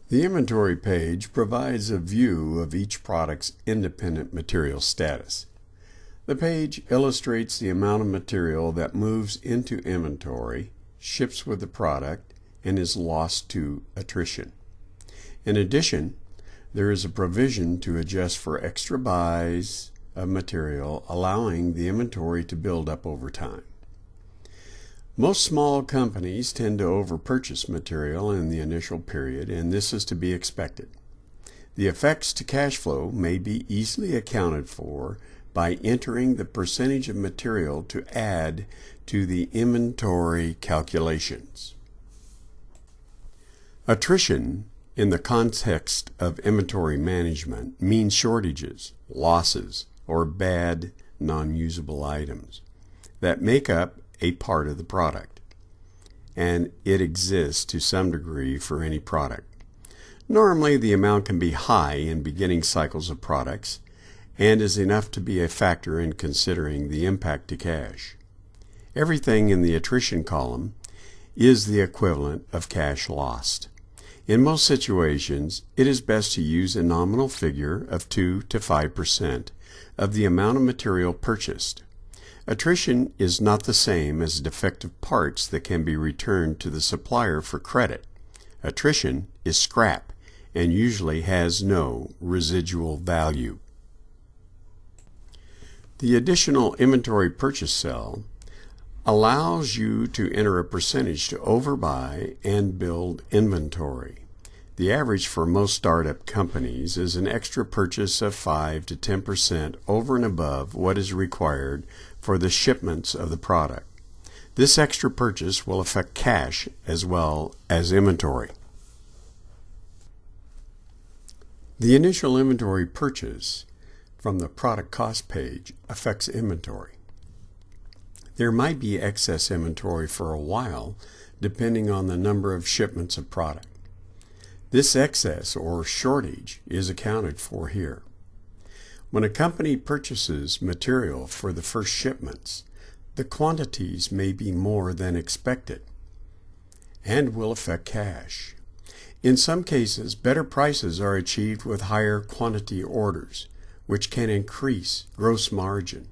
The inventory page provides a view of each product's independent material status. The page illustrates the amount of material that moves into inventory, ships with the product, and is lost to attrition. In addition, there is a provision to adjust for extra buys of material, allowing the inventory to build up over time. Most small companies tend to overpurchase material in the initial period, and this is to be expected. The effects to cash flow may be easily accounted for by entering the percentage of material to add to the inventory calculations. Attrition in the context of inventory management means shortages, losses, or bad non-usable items that make up a part of the product, and it exists to some degree for any product. Normally, the amount can be high in beginning cycles of products and is enough to be a factor in considering the impact to cash. Everything in the attrition column is the equivalent of cash lost. In most situations, it is best to use a nominal figure of 2 to 5% of the amount of material purchased. Attrition is not the same as defective parts that can be returned to the supplier for credit. Attrition is scrap and usually has no residual value. The additional inventory purchase cell allows you to enter a percentage to overbuy and build inventory. The average for most startup companies is an extra purchase of 5 to 10% over and above what is required for the shipments of the product. This extra purchase will affect cash as well as inventory. The initial inventory purchase from the product cost page affects inventory. There might be excess inventory for a while depending on the number of shipments of product. This excess or shortage is accounted for here. When a company purchases material for the first shipments, the quantities may be more than expected and will affect cash. In some cases, better prices are achieved with higher quantity orders, which can increase gross margin.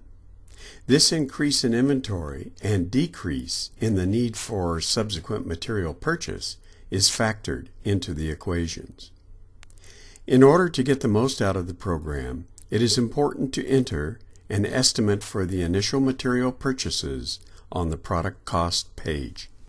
This increase in inventory and decrease in the need for subsequent material purchase is factored into the equations. In order to get the most out of the program, it is important to enter an estimate for the initial material purchases on the product cost page.